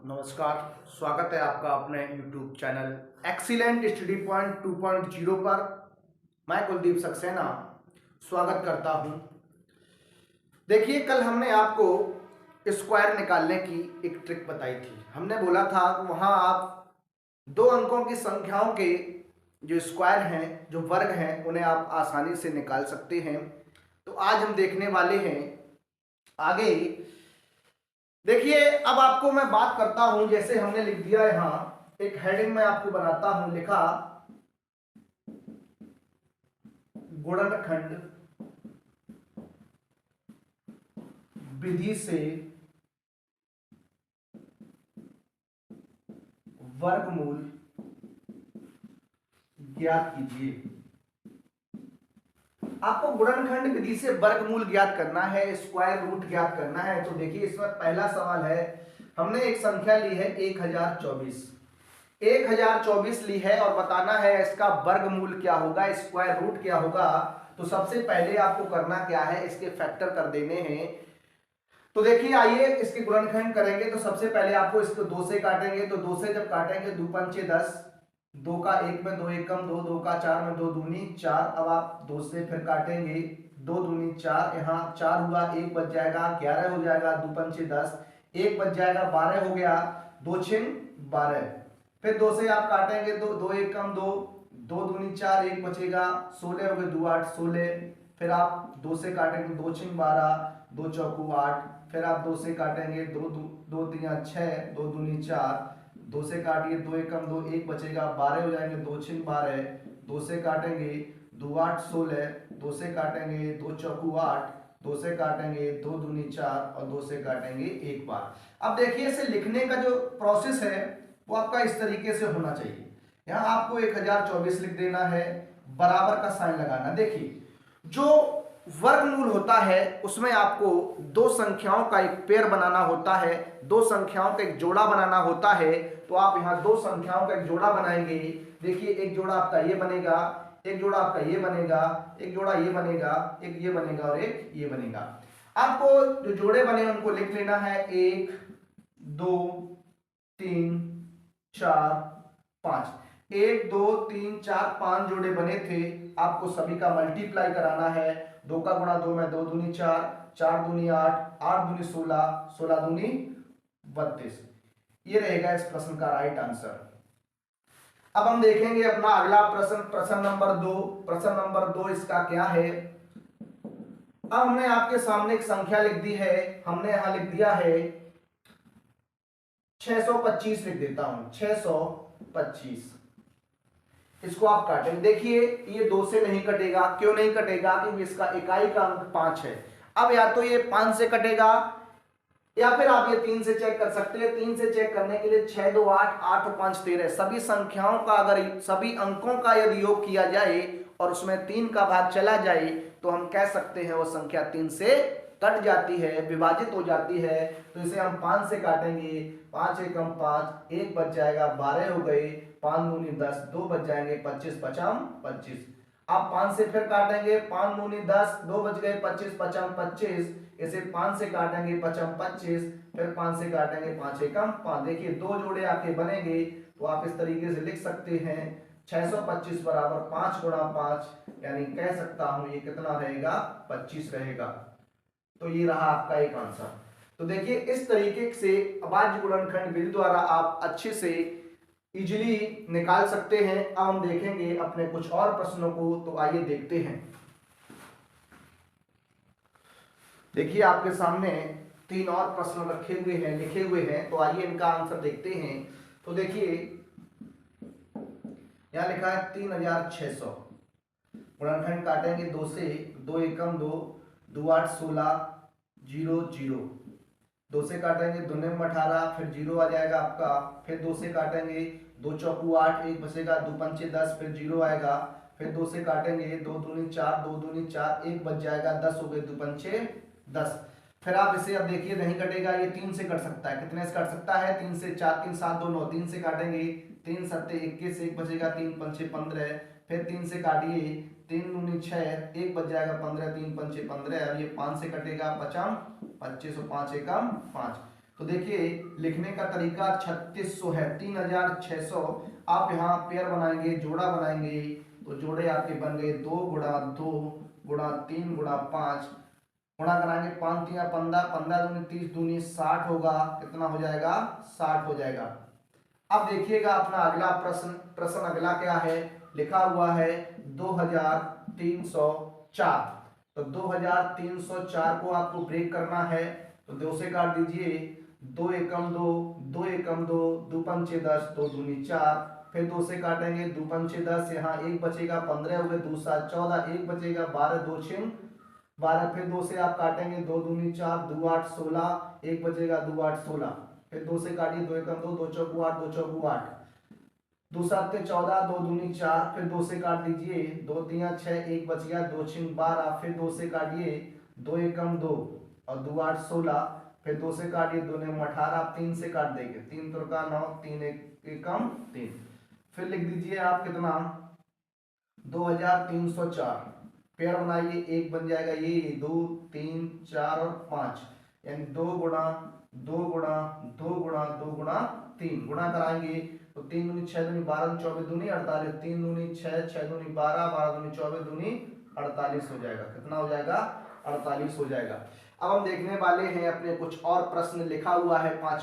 नमस्कार। स्वागत है आपका अपने YouTube channel excellent study point 2.0 पर। मैं कुलदीप सक्सेना स्वागत करता हूं। देखिए, कल हमने आपको स्क्वायर निकालने की एक ट्रिक बताई थी। हमने बोला था वहां आप दो अंकों की संख्याओं के जो स्क्वायर हैं, जो वर्ग हैं, उन्हें आप आसानी से निकाल सकते हैं। तो आज हम देखने वाले हैं आगे। देखिए, अब आपको मैं बात करता हूं, जैसे हमने लिख दिया यहां एक हेडिंग में आपको बनाता हूं, लिखा गुणनखंड विधि से वर्गमूल ज्ञात कीजिए। आपको गुणनखंड विधि से वर्गमूल ज्ञात करना है, स्क्वायर रूट ज्ञात करना है। तो देखिए, इसमें पहला सवाल है, हमने एक संख्या ली है 1024 ली है और बताना है इसका वर्गमूल क्या होगा, स्क्वायर रूट क्या होगा। तो सबसे पहले आपको करना क्या है, इसके फैक्टर कर देने हैं। तो देखिए, आइए इसके गुणनखंड करेंगे। तो सबसे पहले आपको इसको 2 से काटेंगे। तो 2 से जब काटेंगे, 2 पंचे 10, 2 का 1 में 2 एकम 2, 2 का 4 में 2 दूनी 4। अब आप 2 से फिर काटेंगे, 2 दूनी 4, यहाँ 4 हुआ, 1 बच जाएगा, 11 हो जाएगा, 2 पंचे 10, 1 बच जाएगा, 12 हो गया, 2 छिन 12। फिर 2 से आप काटेंगे तो 2 एकम 2, 2 दूनी 4, 1 बचेगा, 16 हो गए, 2 8 16। फिर आप 2 से काटेंगे, 2 छिन 12, 2 चौकू 8। फिर आप 2 से काटेंगे, 2 तिया 6, 2 दूनी 4, 2 से काटिए, 2 एकम 2, 1 बचेगा, 12 हो जाएंगे, 2 छिन 12। 2 से काटेंगे, 2 8 16, 2 से काटेंगे, 2 चौकू 8, 2 से काटेंगे, 2 दूनी 4 और 2 से काटेंगे 1 बार। अब देखिए, इसे लिखने का जो प्रोसेस है वो आपका इस तरीके से होना चाहिए। यहाँ आपको 1024 लिख देना है, बराबर का साइन लगाना। देखिए, जो वर्गमूल होता है उसमें आपको दो संख्याओं का एक पेयर बनाना होता है, दो संख्याओं का एक जोड़ा बनाना होता है। तो आप यहाँ दो संख्याओं का एक जोड़ा बनाएंगे। देखिए, एक जोड़ा आपका ये बनेगा, एक जोड़ा आपका ये बनेगा, एक जोड़ा ये बनेगा, एक ये बनेगा और एक ये बनेगा। आपको जो जोड़े बने उनको लिख लेना है, 1 2 3 4 5। 1 2 3 4 5 जोड़े बने थे। आपको सभी का मल्टीप्लाई कराना है। 2 का गुणा 2 में 2 दूनी 4, 4 दूनी 8, 8 दूनी 16, 16 दूनी 32। ये रहेगा इस प्रश्न का राइट आंसर। अब हम देखेंगे अपना अगला प्रश्न, प्रश्न नंबर 2। प्रश्न नंबर 2 इसका क्या है। अब हमने आपके सामने एक संख्या लिख दी है। हमने यहां लिख दिया है 625 लिख देता हूं, 625। इसको आप काटेंगे। देखिए, ये 2 से नहीं कटेगा। क्यों नहीं कटेगा? क्योंकि इसका इकाई का अंक 5 है। अब या तो ये 5 से कटेगा या फिर आप ये 3 से चेक कर सकते हैं। 3 से चेक करने के लिए 6 2 8, 8 और 5 13, सभी संख्याओं का अगर सभी अंकों का यदि योग किया जाए और उसमें 3 का भाग चला जाए तो हम कह सकते हैं वो संख्या 3 से कट जाती है, विभाजित हो जाती है। तो इसे हम 5 से काटेंगे, 5 एकम 5, 1 बच जाएगा, 12 हो गए, 5 दूनी 10, 2 बच जाएंगे, 25 पचम 25। आप 5 से फिर काटेंगे, 5 दूनी 10, 2 बच गए, 25 पचम 25। इसे 5 से काटेंगे, पचम 25। फिर 5 से काटेंगे, 5 एकम 5। देखिए, दो जोड़े आपके बनेंगे। तो आप इस तरीके से लिख सकते हैं 625 बराबर 5 गुणा 5, यानी कह सकता हूं ये कितना रहेगा, 25 रहेगा। तो ये रहा आपका एक आंसर। तो देखिए, इस तरीके से अभाज्य गुणनखंड विधि द्वारा आप अच्छे से इजीली निकाल सकते हैं। अब हम देखेंगे अपने कुछ और प्रश्नों को। तो आइए देखते हैं। देखिए, आपके सामने 3 और प्रश्न रखे हुए हैं, लिखे हुए हैं। तो आइए इनका आंसर देखते हैं। तो देखिए, यहां लिखा है 3600। गुणनखंड काटेंगे 2 से, 2 एकम 2, 2 8 16, 0 0। 2 से काटेंगे, 2 निम 18, फिर 0 आ जाएगा आपका। फिर 2 से काटेंगे, 2 चौकू 8, 1 बचेगा, 2 पंचे 10, फिर 0 आएगा। फिर 2 से काटेंगे, 2 दूनी 4, 2 दूनी 4, 1 बच जाएगा, 10 हो गए, 2 पंचे 10। फिर आप इसे अब देखिए नहीं कटेगा, ये 3 से कट सकता है। कितने से कट सकता है? 3 से। 4 3 7 2 9, 3 से काटेंगे, 3 सत्ते 21, 1 बचेगा, 3 पंचे 15। फिर 3 से काटिए, 3 दूनी 6, 1 बच जाएगा, 15, 3 पंचे 15। अब ये 5 से कटेगा, पचम 25 और 5 एकम 5। तो देखिए लिखने का तरीका 3600 है, 3600। आप यहाँ पेयर बनाएंगे, जोड़ा बनाएंगे, तो जोड़े आपके बन गए 2 गुणा 2 गुणा 3 गुणा 5, गुणा कराएंगे 5 3 15, 15 दूनी 30, दूनी 60 होगा। कितना हो जाएगा? 60 हो जाएगा। अब देखिएगा अपना अगला प्रश्न अगला क्या है, लिखा हुआ है 2304। तो 2304 को आपको ब्रेक करना है, तो 2 से काट दीजिए, 2 एकम 2, 2 एकम 2, 2 पंचे 10, 2 दूनी 4, फिर 2 से काटेंगे, 2 पंचे 10, यहाँ 1 बचेगा, 15 हो गए, 2 7 14, 1 बचेगा, 12, 2 6 12, फिर 2 से आप काटेंगे, 2 दूनी 4, 2 8 16, 1 बचेगा, 2 8 16, फिर 2 से काटिए, 2 एकम 2, 2 चौकू 8, 2 चौकू 8, 2 7 14, 2 दूनी 4, फिर 2 से काट दीजिए, 2 3 6, 1 बच गया, 2 6 12, फिर 2 से काटिए, 2 एकम 2 और 2 8 16, फिर 2 से काटिए, 2 9 18, आप 3 से काट देंगे, 3 त्रिका 9, 3 एकम 3, फिर लिख दीजिए आप कितना 2304। पेयर बनाइए, एक बन जाएगा ये 2 3 4 और 5, यानी 2 गुणा 2 गुणा 2 गुणा 2 गुणा 3, गुणा कराएंगे तो 3 दूनी 6 दूनी 12, 24 दूनी 48, 3 दूनी 6, 6 दूनी 12, 12 दूनी 24, दूनी 48 हो जाएगा। कितना हो जाएगा? 48 हो जाएगा। अब हम देखने वाले हैं अपने कुछ और प्रश्न। लिखा हुआ है 5